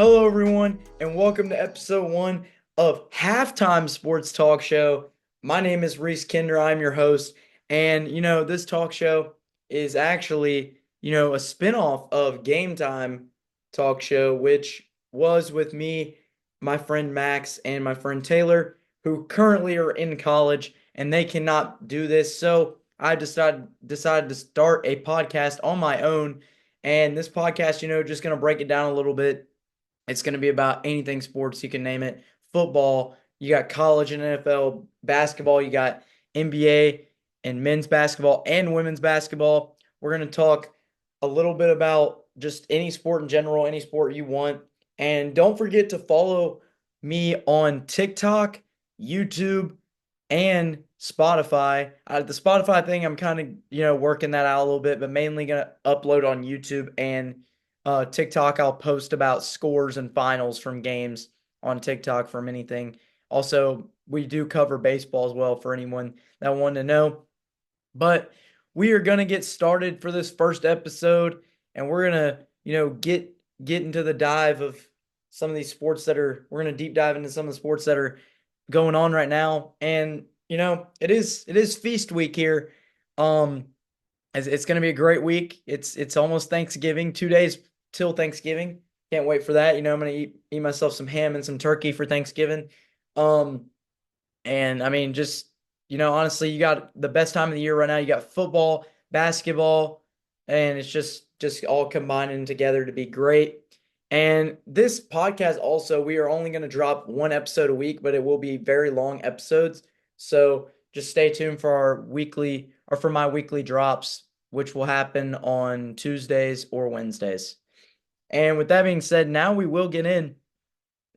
Hello, everyone, and welcome to episode one of Halftime Sports Talk Show. My name is Reese Kinder. I'm your host. And, this talk show is actually, a spinoff of Game Time Talk Show, which was with me, my friend Max, and my friend Taylor, who currently are in college and they cannot do this. So I decided to start a podcast on my own. And this podcast, just going to break it down a little bit. It's going to be about anything sports, you can name it. Football, you got college and NFL, basketball, you got NBA and men's basketball and women's basketball. We're going to talk a little bit about just any sport in general, any sport you want. And don't forget to follow me on TikTok, YouTube, and Spotify. The Spotify thing, I'm kind of, working that out a little bit, but mainly going to upload on YouTube and TikTok. I'll post about scores and finals from games on TikTok from anything. Also, we do cover baseball as well for anyone that wanted to know. But we are gonna get started for this first episode, and we're gonna, get into the dive of some of these sports that are. We're gonna deep dive into some of the sports that are going on right now, and it is feast week here. Um, it's going to be a great week. It's almost Thanksgiving, 2 days till Thanksgiving. Can't wait for that. I'm going to eat myself some ham and some turkey for Thanksgiving. Um, and I mean, just honestly, you got the best time of the year right now. You got football, basketball, and it's just all combining together to be great. And this podcast also, we are only going to drop one episode a week, but it will be very long episodes. So just stay tuned for our weekly or for my weekly drops, which will happen on Tuesdays or Wednesdays. And with that being said, now we will get in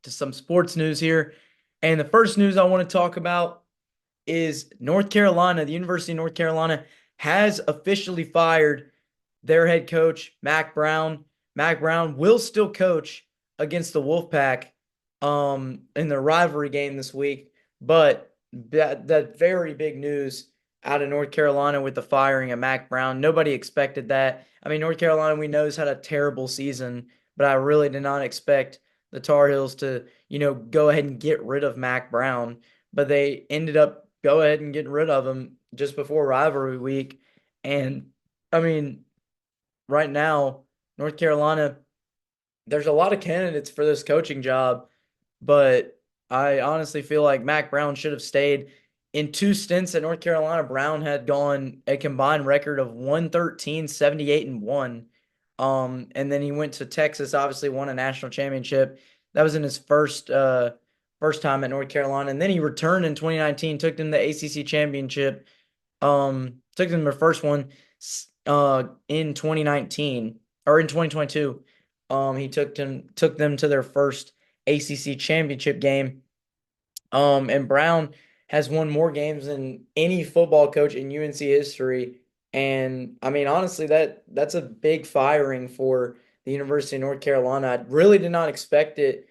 to some sports news here. And the first news I want to talk about is North Carolina. The University of North Carolina has officially fired their head coach, Mack Brown. Mack Brown will still coach against the Wolfpack in the rivalry game this week, but that very big news out of North Carolina with the firing of Mack Brown. Nobody expected that. I mean, North Carolina, we know, has had a terrible season, but I really did not expect the Tar Heels to, go ahead and get rid of Mack Brown. But they ended up go ahead and getting rid of him just before rivalry week. And I mean, right now, North Carolina, there's a lot of candidates for this coaching job, but I honestly feel like Mack Brown should have stayed. In two stints at North Carolina, Brown had gone a combined record of 113, 78, and 1. And then he went to Texas, obviously won a national championship. That was in his first time at North Carolina. And then he returned in 2019, took them to the ACC championship. Took them their first one in 2019 or in 2022. He took them to their first ACC championship game. And Brown has won more games than any football coach in UNC history. And I mean, honestly, that's a big firing for the University of North Carolina. I really did not expect it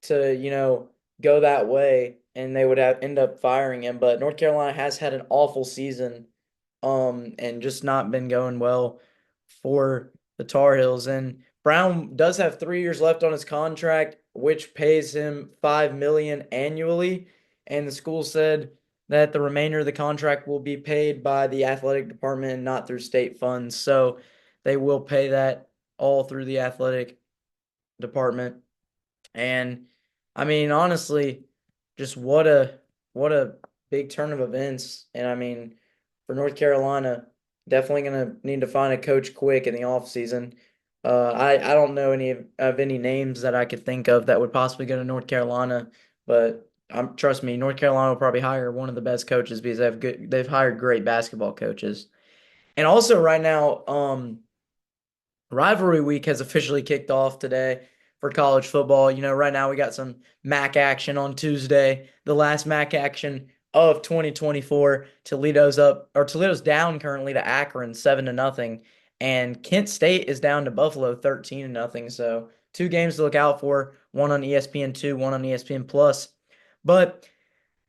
to, go that way and they would end up firing him. But North Carolina has had an awful season, and just not been going well for the Tar Heels. And Brown does have 3 years left on his contract, which pays him $5 million annually. And the school said that the remainder of the contract will be paid by the athletic department and not through state funds. So they will pay that all through the athletic department. And I mean, honestly, just what a big turn of events. And I mean, for North Carolina, definitely gonna need to find a coach quick in the offseason. I don't know of any names that I could think of that would possibly go to North Carolina, but trust me, North Carolina will probably hire one of the best coaches because they've hired great basketball coaches. And also right now, Rivalry week has officially kicked off today for college football. Right now we got some MAC action on Tuesday, the last MAC action of 2024. Toledo's down currently to Akron 7-0, and Kent State is down to Buffalo 13-0. So two games to look out for, one on ESPN2, one on ESPN Plus. But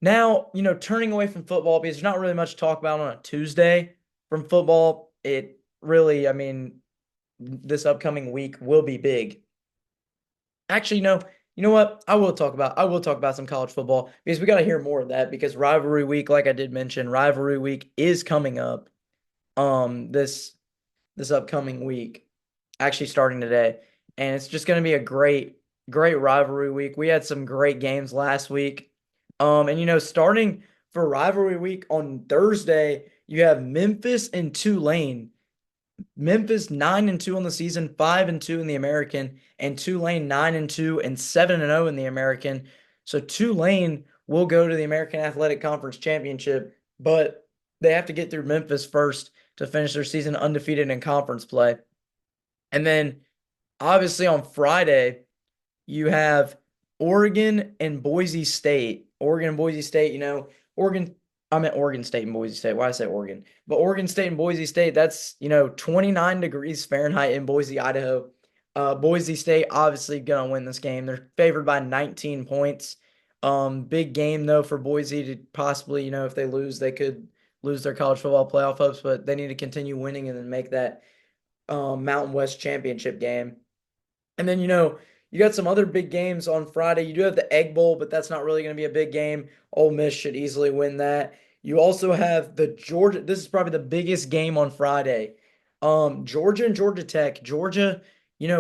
now, turning away from football because there's not really much to talk about on a Tuesday from football. It really, I mean, this upcoming week will be big. Actually, no. You know what? I will talk about some college football because we got to hear more of that because rivalry week, like I did mention, rivalry week is coming up. This upcoming week, actually starting today, and it's just going to be a great rivalry week. We had some great games last week. And starting for rivalry week on Thursday, you have Memphis and Tulane. Memphis 9-2 on the season, 5-2 in the American, and Tulane 9-2 and 7-0 in the American. So Tulane will go to the American Athletic Conference Championship, but they have to get through Memphis first to finish their season undefeated in conference play. And then obviously on Friday, you have Oregon and Boise State. Oregon and Boise State, Oregon, I meant Oregon State and Boise State. Why did I say Oregon? But Oregon State and Boise State, that's, 29 degrees Fahrenheit in Boise, Idaho. Boise State obviously going to win this game. They're favored by 19 points. Big game though for Boise to possibly, if they lose, they could lose their college football playoff hopes, but they need to continue winning and then make that Mountain West championship game. And then, you got some other big games on Friday. You do have the Egg Bowl, but that's not really going to be a big game. Ole Miss should easily win that. You also have the Georgia. This is probably the biggest game on Friday. Georgia and Georgia Tech. Georgia,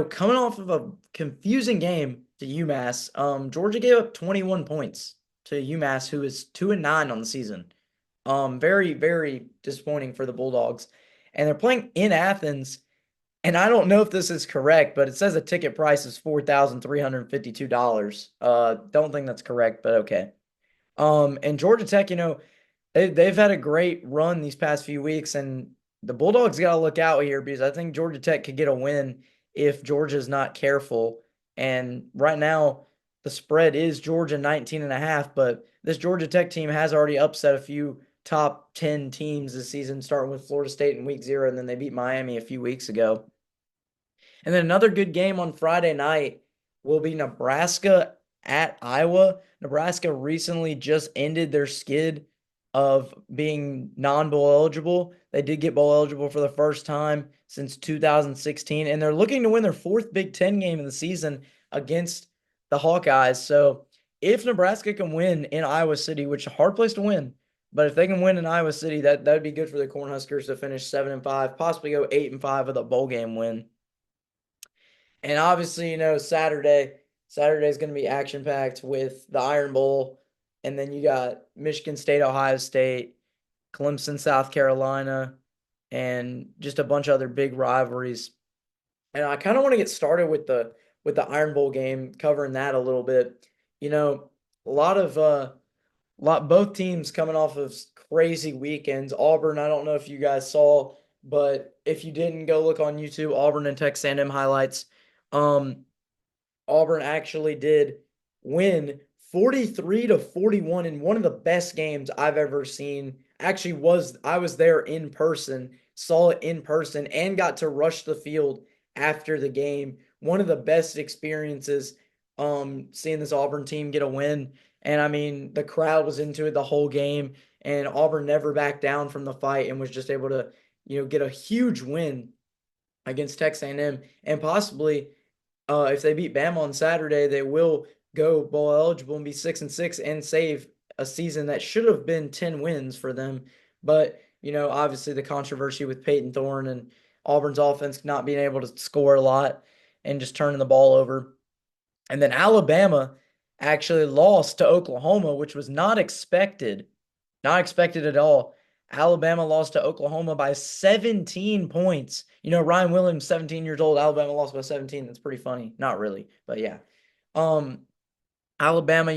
coming off of a confusing game to UMass. Georgia gave up 21 points to UMass, who is 2-9 on the season. Very, very disappointing for the Bulldogs. And they're playing in Athens. And I don't know if this is correct, but it says the ticket price is $4,352. Don't think that's correct, but okay. And Georgia Tech, they've had a great run these past few weeks, and the Bulldogs got to look out here because I think Georgia Tech could get a win if Georgia's not careful. And right now, the spread is Georgia 19.5, but this Georgia Tech team has already upset a few top 10 teams this season, starting with Florida State in week 0, and then they beat Miami a few weeks ago. And then another good game on Friday night will be Nebraska at Iowa. Nebraska recently just ended their skid of being non-bowl eligible. They did get bowl eligible for the first time since 2016, and they're looking to win their fourth Big Ten game of the season against the Hawkeyes. So if Nebraska can win in Iowa City, which is a hard place to win, but if they can win in Iowa City, that would be good for the Cornhuskers to finish 7-5, possibly go 8-5 with a bowl game win. And obviously, Saturday is going to be action packed with the Iron Bowl. And then you got Michigan State, Ohio State, Clemson, South Carolina, and just a bunch of other big rivalries. And I kind of want to get started with the Iron Bowl game, covering that a little bit. A lot of both teams coming off of crazy weekends. Auburn, I don't know if you guys saw, but if you didn't, go look on YouTube, Auburn and Texas A&M highlights. Um, Auburn actually did win 43-41 in one of the best games I've ever seen. Actually, I was there in person, saw it in person, and got to rush the field after the game. One of the best experiences, seeing this Auburn team get a win. And I mean, the crowd was into it the whole game, and Auburn never backed down from the fight and was just able to, get a huge win against Texas A&M and possibly if they beat Bama on Saturday, they will go bowl eligible and be 6-6 and save a season that should have been 10 wins for them. But, obviously the controversy with Peyton Thorne and Auburn's offense not being able to score a lot and just turning the ball over. And then Alabama actually lost to Oklahoma, which was not expected. Not expected at all. Alabama lost to Oklahoma by 17 points. Ryan Williams, 17 years old. Alabama lost by 17. That's pretty funny. Not really, but yeah. Um, Alabama,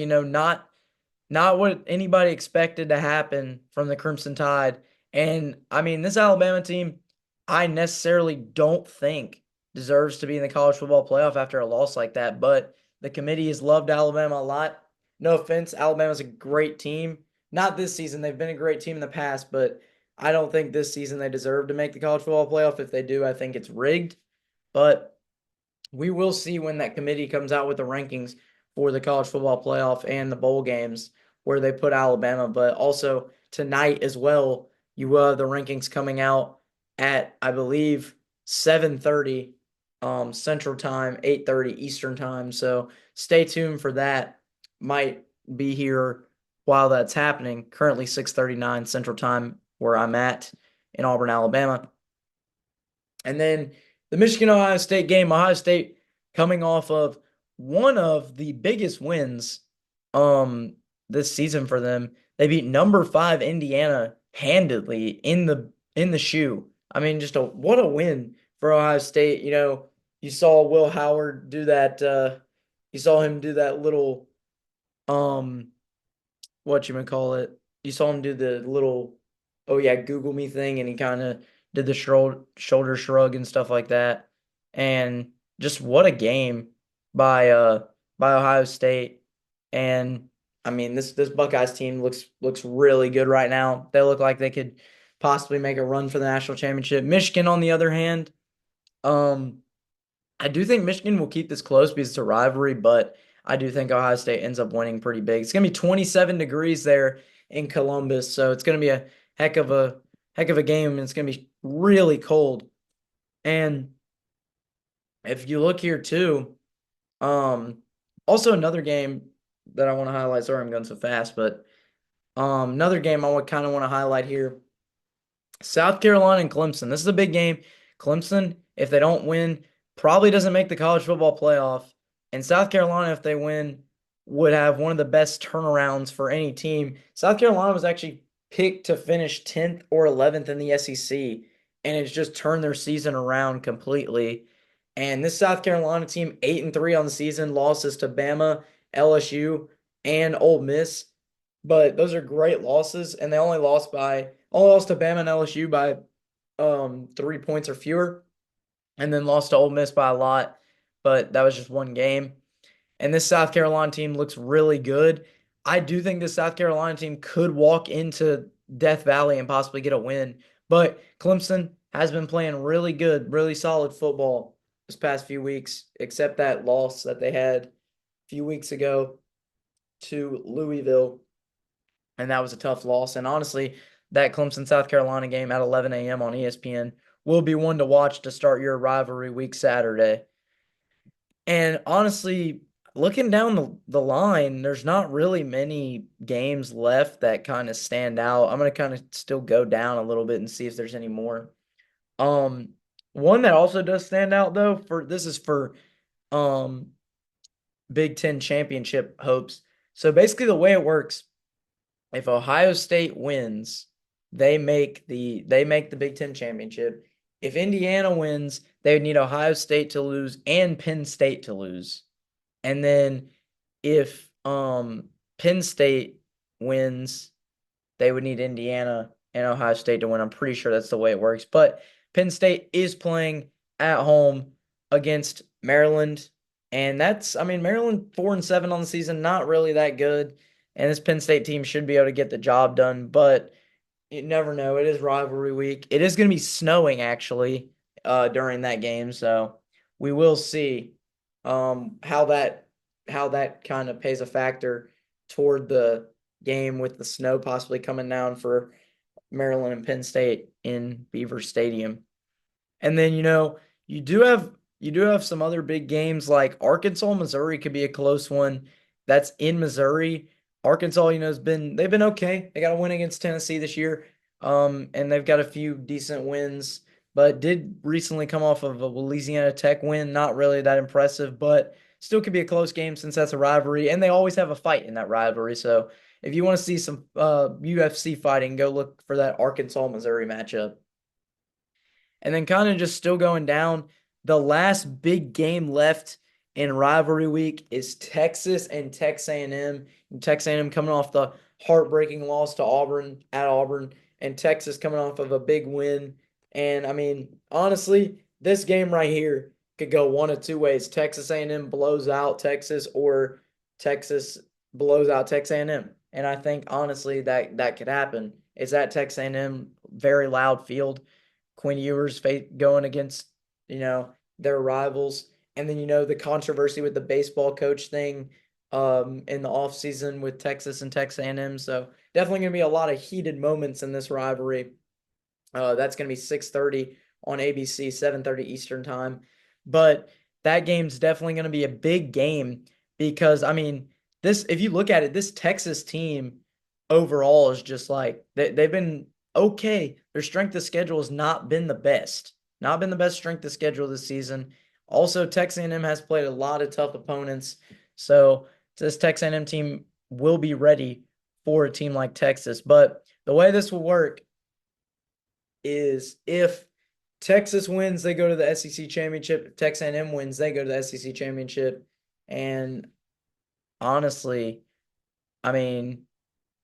not what anybody expected to happen from the Crimson Tide. And I mean, this Alabama team, I necessarily don't think deserves to be in the college football playoff after a loss like that. But the committee has loved Alabama a lot. No offense, Alabama's a great team. Not this season. They've been a great team in the past, but I don't think this season they deserve to make the college football playoff. If they do, I think it's rigged. But we will see when that committee comes out with the rankings for the college football playoff and the bowl games where they put Alabama. But also tonight as well, you have the rankings coming out at, I believe, 7:30 Central Time, 8:30 Eastern Time. So stay tuned for that. Might be here while that's happening. Currently 6:39 Central Time where I'm at in Auburn, Alabama. And then the Michigan Ohio State game, Ohio State coming off of one of the biggest wins this season for them. They beat number 5 Indiana handedly in the shoe. I mean, just a what a win for Ohio State. You saw Will Howard do that you saw him do that little um what you call it. You saw him do the little, oh yeah, Google me thing, and he kind of did the shoulder shrug and stuff like that. And just what a game by by Ohio State. And I mean, this Buckeyes team looks really good right now. They look like they could possibly make a run for the national championship. Michigan, on the other hand, um, I do think Michigan will keep this close because it's a rivalry, but I do think Ohio State ends up winning pretty big. It's gonna be 27 degrees there in Columbus, so it's gonna be a heck of a heck of a game, and it's gonna be really cold. And if you look here too, um, also another game that I want to highlight. Sorry, I'm going so fast, but another game I would kind of want to highlight here. South Carolina and Clemson. This is a big game. Clemson, if they don't win, probably doesn't make the college football playoff. And South Carolina, if they win, would have one of the best turnarounds for any team. South Carolina was actually picked to finish 10th or 11th in the SEC, and it's just turned their season around completely. And this South Carolina team, 8-3 on the season, losses to Bama, LSU, and Ole Miss. But those are great losses, and they only lost to Bama and LSU by 3 points or fewer, and then lost to Ole Miss by a lot. But that was just one game. And this South Carolina team looks really good. I do think this South Carolina team could walk into Death Valley and possibly get a win. But Clemson has been playing really good, really solid football this past few weeks, except that loss that they had a few weeks ago to Louisville. And that was a tough loss. And honestly, that Clemson South Carolina game at 11 a.m. on ESPN will be one to watch to start your rivalry week Saturday. And honestly, looking down the line, there's not really many games left that kind of stand out. I'm going to kind of still go down a little bit and see if there's any more. Um, One that also does stand out though, for this is for um Big Ten championship hopes. So basically the way it works, if Ohio State wins, they make the Big Ten championship. If Indiana wins, they would need Ohio State to lose and Penn State to lose. And then if Penn State wins, they would need Indiana and Ohio State to win. I'm pretty sure that's the way it works. But Penn State is playing at home against Maryland. And that's, I mean, Maryland 4-7 on the season, not really that good. And this Penn State team should be able to get the job done, but you never know. It is rivalry week. It is going to be snowing actually during that game, so we will see how that kind of plays a factor toward the game with the snow possibly coming down for Maryland and Penn State in Beaver Stadium. And then you do have some other big games like Arkansas, Missouri could be a close one. That's in Missouri. Arkansas, they've been okay. They got a win against Tennessee this year. And they've got a few decent wins, but did recently come off of a Louisiana Tech win. Not really that impressive, but still could be a close game since that's a rivalry, and they always have a fight in that rivalry. So if you want to see some UFC fighting, go look for that Arkansas Missouri matchup. And then kind of just still going down, the last big game left in rivalry week is Texas and Texas A&M. And Texas A&M coming off the heartbreaking loss to Auburn at Auburn, and Texas coming off of a big win. And I mean, honestly, this game right here could go one of two ways. Texas A&M blows out Texas, or Texas blows out Texas A&M. And I think honestly that could happen. Is that Texas A&M very loud field? Quinn Ewers going against, their rivals. And then, the controversy with the baseball coach thing in the offseason with Texas and Texas A&M. So definitely going to be a lot of heated moments in this rivalry. That's going to be 6:30 on ABC, 7:30 Eastern time. But that game's definitely going to be a big game because I mean, this if you look at it, this Texas team overall is just like they've been okay. Their strength of schedule has not been the best. Not been the best strength of schedule this season. Also, Texas A&M has played a lot of tough opponents. So this Texas A&M team will be ready for a team like Texas. But the way this will work is if Texas wins, they go to the SEC championship. If Texas A&M wins, they go to the SEC championship. And honestly, I mean,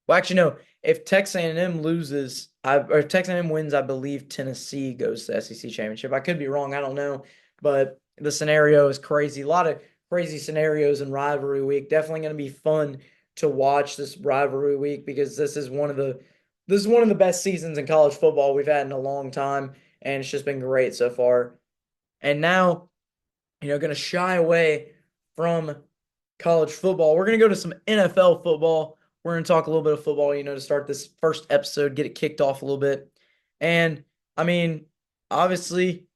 well, actually, no. If Texas A&M loses, or if Texas A&M wins, I believe Tennessee goes to the SEC championship. I could be wrong. I don't know, but the scenario is crazy. A lot of crazy scenarios in rivalry week. Definitely going to be fun to watch this rivalry week because this is one of the best seasons in college football we've had in a long time, and it's just been great so far. And now, going to shy away from college football. We're going to go to some NFL football. We're going to talk a little bit of football, to start this first episode, get it kicked off a little bit. And I mean, obviously,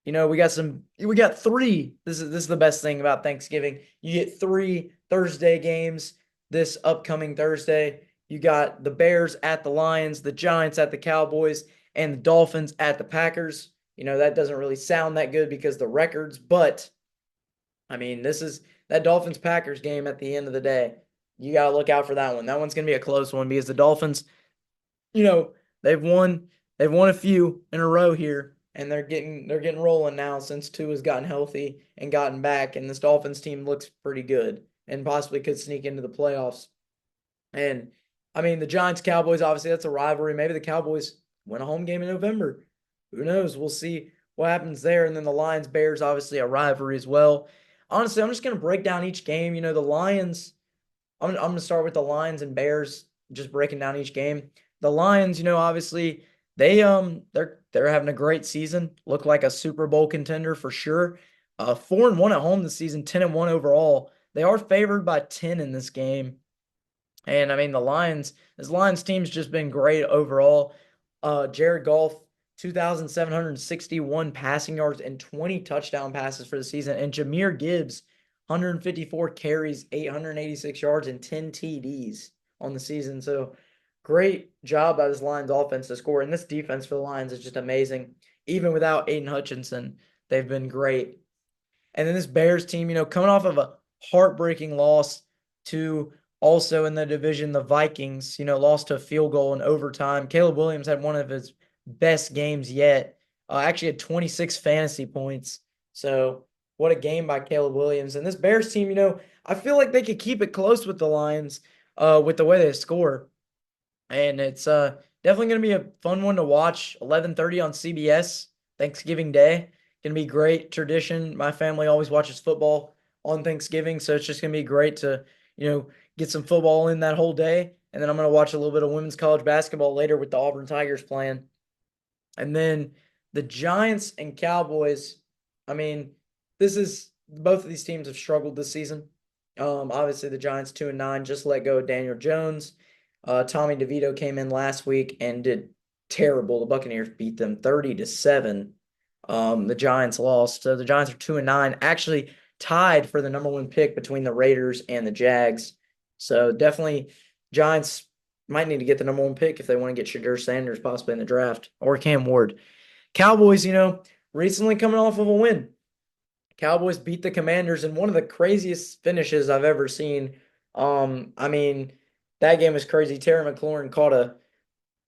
we got three. This is the best thing about Thanksgiving. You get three Thursday games this upcoming Thursday. You got the Bears at the Lions, the Giants at the Cowboys, and the Dolphins at the Packers. That doesn't really sound that good because the records, but I mean, this is that Dolphins Packers game at the end of the day. You got to look out for that one. That one's going to be a close one because the Dolphins, you know, they've won they've won a few in a row here and they're getting rolling now since Tua has gotten healthy and gotten back and this Dolphins team looks pretty good and possibly could sneak into the playoffs. And I mean, the Giants Cowboys, obviously, that's a rivalry. Maybe the Cowboys win a home game in November. Who knows? We'll see what happens there. And then the Lions Bears, obviously, a rivalry as well. Honestly, I'm just going to break down each game. The Lions, I'm going to start with the Lions and Bears, just breaking down each game. The Lions, obviously, they're having a great season. Look like a Super Bowl contender for sure. 4-1 at home this season, 10-1 overall. They are favored by 10 in this game. And I mean, this Lions team's just been great overall. Jared Goff, 2,761 passing yards and 20 touchdown passes for the season. And Jahmyr Gibbs, 154 carries, 886 yards, and 10 TDs on the season. So great job by this Lions offense to score. And this defense for the Lions is just amazing. Even without Aiden Hutchinson, they've been great. And then this Bears team, coming off of a heartbreaking loss to also in the division, the Vikings, lost to a field goal in overtime. Caleb Williams had one of his best games yet. Actually had 26 fantasy points. So what a game by Caleb Williams. And this Bears team, I feel like they could keep it close with the Lions with the way they score. And it's definitely going to be a fun one to watch. 11:30 on CBS, Thanksgiving Day. Going to be great tradition. My family always watches football on Thanksgiving, so it's just going to be great to, get some football in that whole day. And then I'm going to watch a little bit of women's college basketball later with the Auburn Tigers playing. And then the Giants and Cowboys, I mean, this is both of these teams have struggled this season. Obviously the Giants 2-9 just let go of Daniel Jones. Tommy DeVito came in last week and did terrible. The Buccaneers beat them 30-7. The Giants lost. So the Giants are 2-9, actually tied for the number one pick between the Raiders and the Jags. So definitely Giants might need to get the number one pick if they want to get Shadur Sanders possibly in the draft or Cam Ward. Cowboys, recently coming off of a win. Cowboys beat the Commanders in one of the craziest finishes I've ever seen. I mean, that game was crazy. Terry McLaurin caught a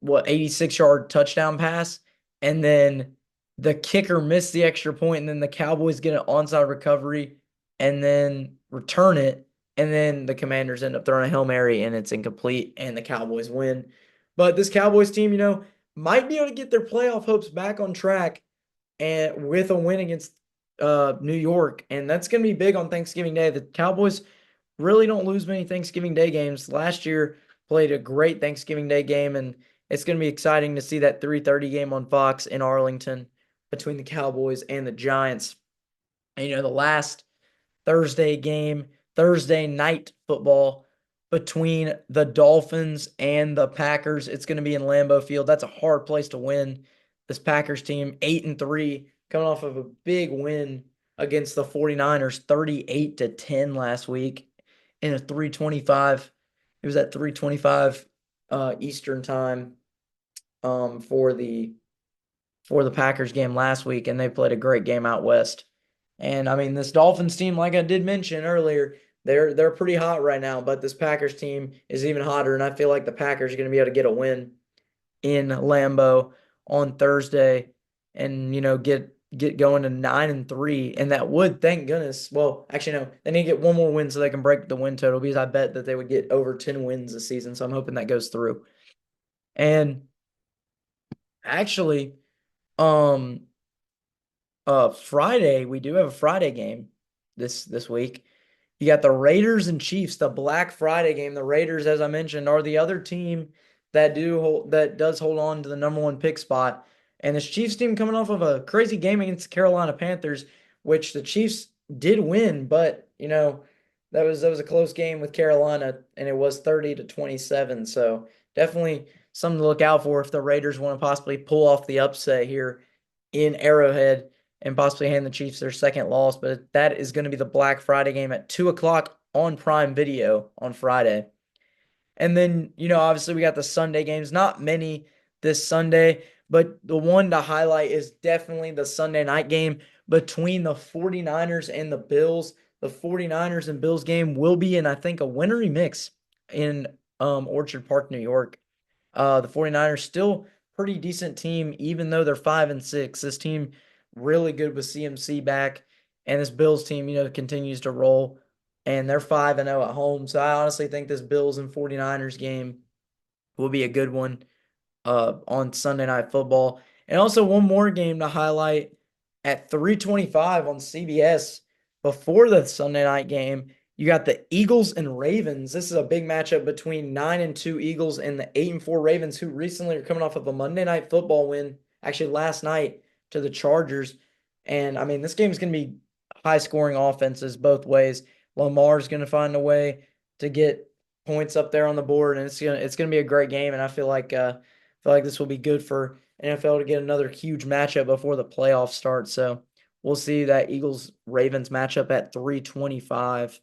86-yard touchdown pass, and then the kicker missed the extra point, and then the Cowboys get an onside recovery and then return it, and then the Commanders end up throwing a Hail Mary and it's incomplete, and the Cowboys win. But this Cowboys team, might be able to get their playoff hopes back on track and with a win against New York, and that's going to be big on Thanksgiving Day. The Cowboys really don't lose many Thanksgiving Day games. Last year played a great Thanksgiving Day game, and it's going to be exciting to see that 3:30 game on Fox in Arlington between the Cowboys and the Giants. And the last Thursday game, Thursday night football between the Dolphins and the Packers. It's going to be in Lambeau Field. That's a hard place to win. This Packers team, 8-3, coming off of a big win against the 49ers 38-10 last week in a 325. It was at 325 Eastern time for the Packers game last week, and they played a great game out west. And I mean, this Dolphins team, like I did mention earlier, they're pretty hot right now, but this Packers team is even hotter, and I feel like the Packers are going to be able to get a win in Lambeau on Thursday, and get going to 9-3, and that would, thank goodness. Well, actually, no, they need to get one more win so they can break the win total because I bet that they would get over 10 wins this season. So I'm hoping that goes through. And actually, um, Friday we do have a Friday game this week. You got the Raiders and Chiefs, the Black Friday game. The Raiders, as I mentioned, are the other team that does hold on to the number one pick spot. And this Chiefs team coming off of a crazy game against the Carolina Panthers, which the Chiefs did win, but that was a close game with Carolina, and it was 30-27. So definitely something to look out for if the Raiders want to possibly pull off the upset here in Arrowhead and possibly hand the Chiefs their second loss. But that is going to be the Black Friday game at 2 o'clock on Prime Video on Friday. And then, obviously we got the Sunday games. Not many this Sunday, but the one to highlight is definitely the Sunday night game between the 49ers and the Bills. The 49ers and Bills game will be in, I think, a wintery mix in Orchard Park, New York. The 49ers still pretty decent team, even though they're 5-6. This team really good with CMC back, and this Bills team, continues to roll, and they're 5-0 at home. So I honestly think this Bills and 49ers game will be a good one on Sunday Night Football. And also one more game to highlight at 3:25 on CBS before the Sunday night game. You got the Eagles and Ravens. This is a big matchup between 9-2 Eagles and the 8-4 Ravens, who recently are coming off of a Monday Night Football win, actually last night, to the Chargers. And I mean, this game is going to be high scoring offenses both ways. Lamar's going to find a way to get points up there on the board, and it's gonna be a great game. And I feel like this will be good for NFL to get another huge matchup before the playoffs start. So we'll see that Eagles Ravens matchup at 3:25.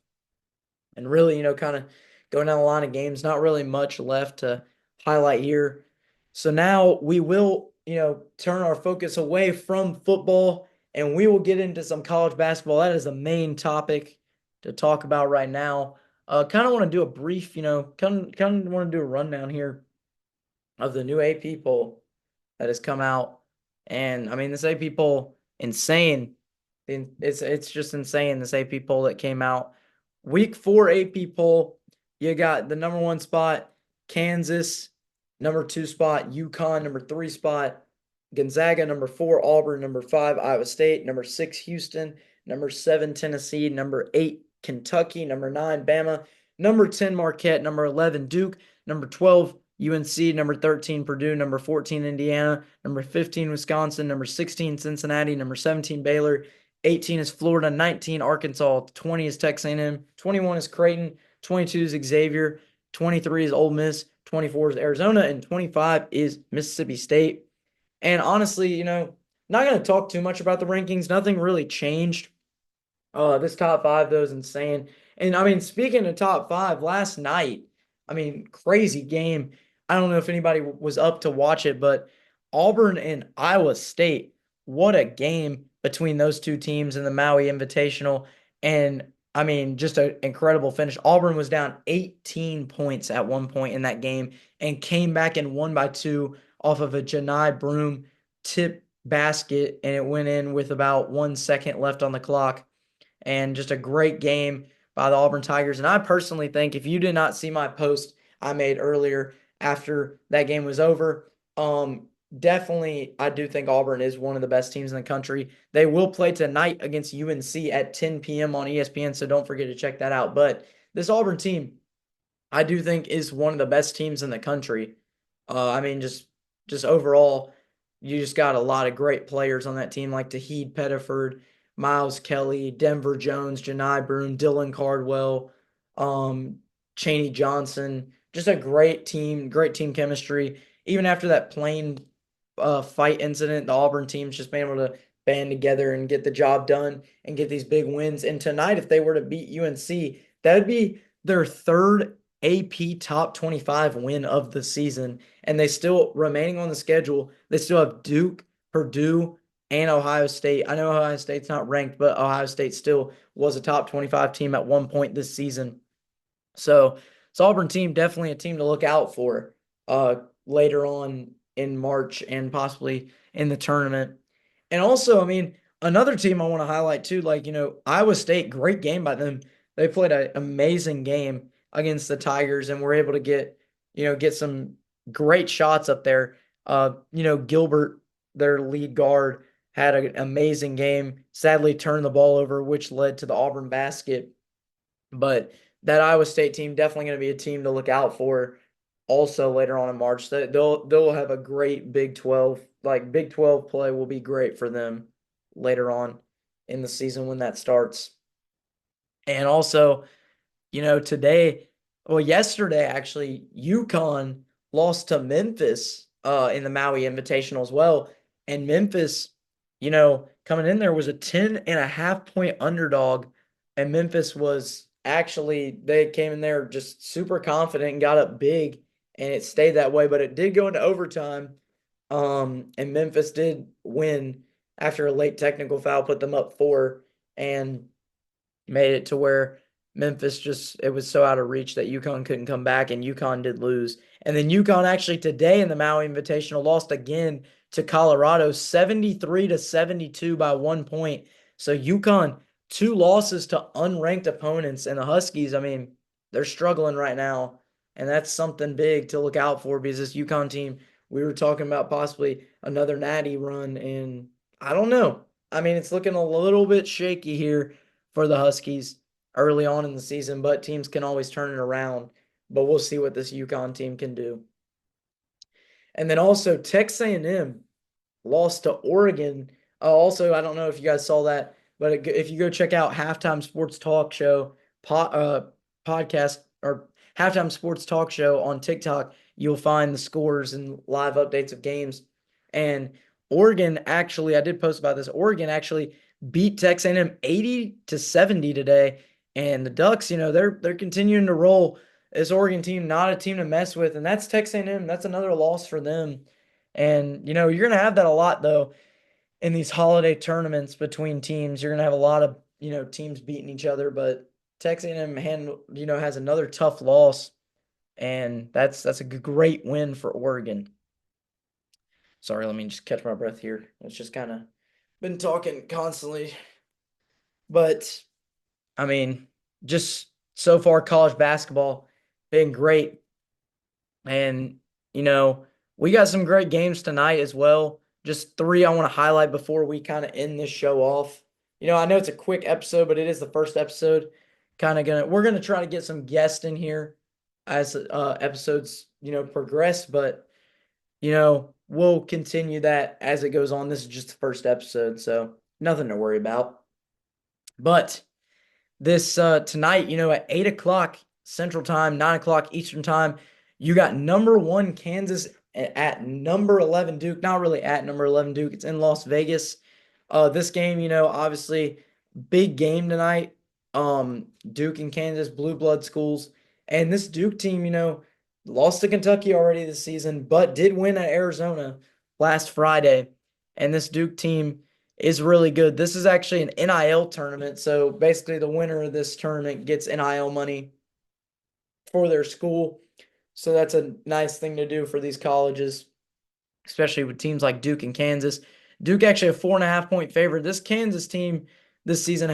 And really, kind of going down the line of games, not really much left to highlight here. So now we will, turn our focus away from football, and we will get into some college basketball. That is the main topic to talk about right now. Kind of want to do a brief, kind of want to do a rundown here of the new AP poll that has come out. And I mean, this AP poll, insane. It's just insane. This AP poll that came out. Week 4 AP poll, you got the number 1 spot, Kansas, number 2 spot, UConn, number 3 spot, Gonzaga, number 4, Auburn, number 5, Iowa State, number 6, Houston, number 7, Tennessee, number 8, Kentucky, number 9, Bama, number 10, Marquette, number 11, Duke, number 12, UNC, number 13, Purdue, number 14, Indiana, number 15, Wisconsin, number 16, Cincinnati, number 17, Baylor, 18 is Florida, 19 Arkansas, 20 is Texas A&M, 21 is Creighton, 22 is Xavier, 23 is Ole Miss, 24 is Arizona, and 25 is Mississippi State. And honestly, not going to talk too much about the rankings. Nothing really changed. This top 5 though is insane. And I mean, speaking of top 5, last night, I mean, crazy game. I don't know if anybody was up to watch it, but Auburn and Iowa State, what a game between those two teams in the Maui Invitational. And I mean, just an incredible finish. Auburn was down 18 points at one point in that game and came back and won by 2 off of a Janai Broom tip basket, and it went in with about 1 second left on the clock. And just a great game by the Auburn Tigers. And I personally think, if you did not see my post I made earlier after that game was over, definitely I do think Auburn is one of the best teams in the country. They will play tonight against UNC at 10 p.m. on ESPN, so don't forget to check that out. But this Auburn team, I do think, is one of the best teams in the country. I mean, just overall, you just got a lot of great players on that team, like Tahid Pettiford, Miles Kelly, Denver Jones, Janai Broom, Dylan Cardwell, Chaney Johnson. Just a great team chemistry. Even after that plane fight incident, the Auburn team's just been able to band together and get the job done and get these big wins. And tonight, if they were to beat UNC, that would be their third AP top 25 win of the season. And they still remaining on the schedule. They still have Duke, Purdue, and Ohio State. I know Ohio State's not ranked, but Ohio State still was a top 25 team at one point this season. So this Auburn team definitely a team to look out for later on in March and possibly in the tournament. And also, I mean, another team I want to highlight too, like, Iowa State, great game by them. They played an amazing game against the Tigers and were able to get some great shots up there. Gilbert, their lead guard, had an amazing game. Sadly, turned the ball over, which led to the Auburn basket. But that Iowa State team definitely going to be a team to look out for also later on in March. They'll have a great Big 12, like Big 12 play will be great for them later on in the season when that starts. And also, today, well, yesterday actually, UConn lost to Memphis in the Maui Invitational as well. And Memphis, coming in there was a 10.5 point underdog. And Memphis was actually, they came in there just super confident and got up big, and it stayed that way. But it did go into overtime. And Memphis did win after a late technical foul, put them up four, and made it to where Memphis just it was so out of reach that UConn couldn't come back, and UConn did lose. And then UConn actually today in the Maui Invitational lost again to Colorado 73-72 by 1 point. So UConn, two losses to unranked opponents, and the Huskies, I mean, they're struggling right now. And that's something big to look out for because this UConn team, we were talking about possibly another natty run, and I don't know. I mean, it's looking a little bit shaky here for the Huskies early on in the season, but teams can always turn it around. But we'll see what this UConn team can do. And then also Texas A&M lost to Oregon. Also, I don't know if you guys saw that, but if you go check out Halftime Sports Talk Show podcast or Halftime Sports Talk Show on TikTok, you'll find the scores and live updates of games. And Oregon actually, I did post about this. Oregon actually beat Texas A&M 80-70 today, and the Ducks, they're continuing to roll. This Oregon team, not a team to mess with, and that's Texas A&M. That's another loss for them. And you're gonna have that a lot though in these holiday tournaments between teams. You're gonna have a lot of teams beating each other, but Texas A&M has another tough loss, and that's a great win for Oregon. Sorry, let me just catch my breath here. It's just kind of been talking constantly, but I mean, just so far college basketball been great, and we got some great games tonight as well. Just three I want to highlight before we kind of end this show off. I know it's a quick episode, but it is the first episode. We're gonna try to get some guests in here as episodes progress, but we'll continue that as it goes on. This is just the first episode, so nothing to worry about. But this tonight, at 8 o'clock Central Time, 9 o'clock Eastern Time, you got number one Kansas at number 11 Duke. Not really at number 11 Duke. It's in Las Vegas. This game, obviously big game tonight. Duke and Kansas, blue blood schools, and this Duke team, lost to Kentucky already this season, but did win at Arizona last Friday. And this Duke team is really good. This is actually an NIL tournament. So basically, the winner of this tournament gets NIL money for their school. So that's a nice thing to do for these colleges, especially with teams like Duke and Kansas. Duke actually a 4.5 point favorite. This Kansas team this season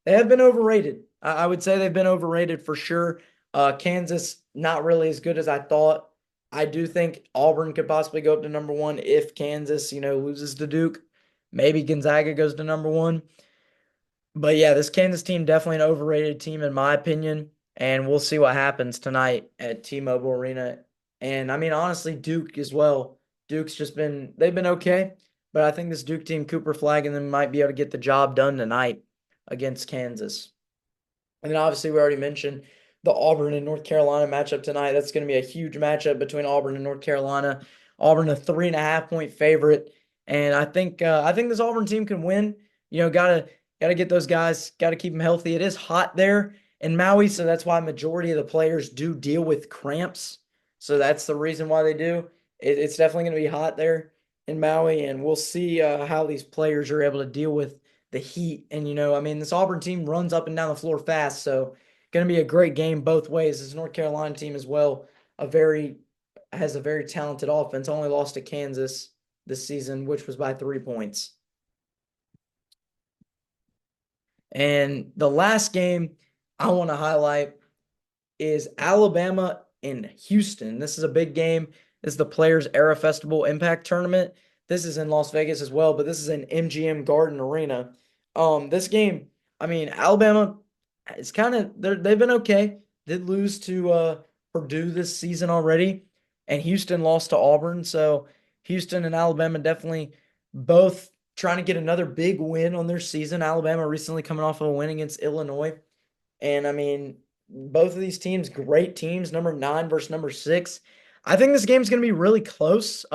they have been overrated. I would say they've been overrated for sure. Kansas, not really as good as I thought. I do think Auburn could possibly go up to number one if Kansas, loses to Duke. Maybe Gonzaga goes to number one. But yeah, this Kansas team definitely an overrated team in my opinion. And we'll see what happens tonight at T-Mobile Arena. And I mean, honestly, Duke as well. They've been okay. But I think this Duke team, Cooper Flag and them might be able to get the job done tonight against Kansas. And then obviously we already mentioned the Auburn and North Carolina matchup tonight. That's going to be a huge matchup between Auburn and North Carolina. Auburn a 3.5 point favorite, And I think this Auburn team can win. Gotta get those guys, gotta keep them healthy. It is hot there in Maui, so that's why majority of the players do deal with cramps. So that's the reason why they do. It's definitely going to be hot there in Maui, and we'll see how these players are able to deal with the heat. And I mean, this Auburn team runs up and down the floor fast, so going to be a great game both ways. This North Carolina team as well, a very has a very talented offense. Only lost to Kansas this season, which was by 3 points. And the last game I want to highlight is Alabama in Houston. This is a big game. This is the Players Era Festival Impact Tournament. This is in Las Vegas as well, but this is in MGM Garden Arena. This game, I mean, Alabama is kind of they've been okay. Did lose to Purdue this season already, and Houston lost to Auburn. So Houston and Alabama definitely both trying to get another big win on their season. Alabama recently coming off of a win against Illinois. And I mean, both of these teams, great teams, number 9 versus number 6. I think this game's going to be really close.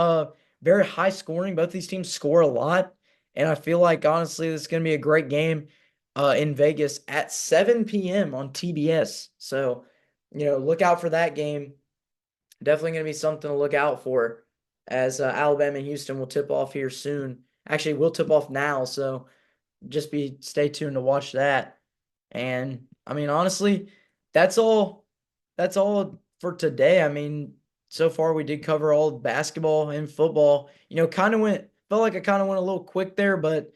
Very high scoring. Both these teams score a lot. And I feel like, honestly, this is going to be a great game in Vegas at 7 p.m. on TBS. So, look out for that game. Definitely going to be something to look out for as Alabama and Houston will tip off here soon. Actually, we'll tip off now. So just stay tuned to watch that. And I mean, honestly, that's all. That's all for today. I mean, so far we did cover all basketball and football. Kind of felt like I kind of went a little quick there, but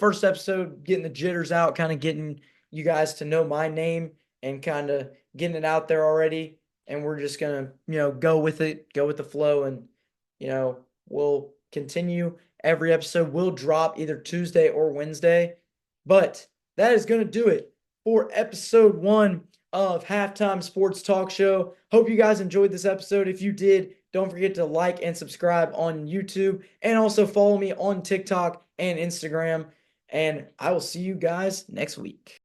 first episode, getting the jitters out, kind of getting you guys to know my name and kind of getting it out there already. And we're just gonna, go with it, go with the flow, and we'll continue. Every episode will drop either Tuesday or Wednesday. But that is going to do it for episode 1 of Halftime Sports Talk Show. Hope you guys enjoyed this episode. If you did, don't forget to like and subscribe on YouTube and also follow me on TikTok and Instagram. And I will see you guys next week.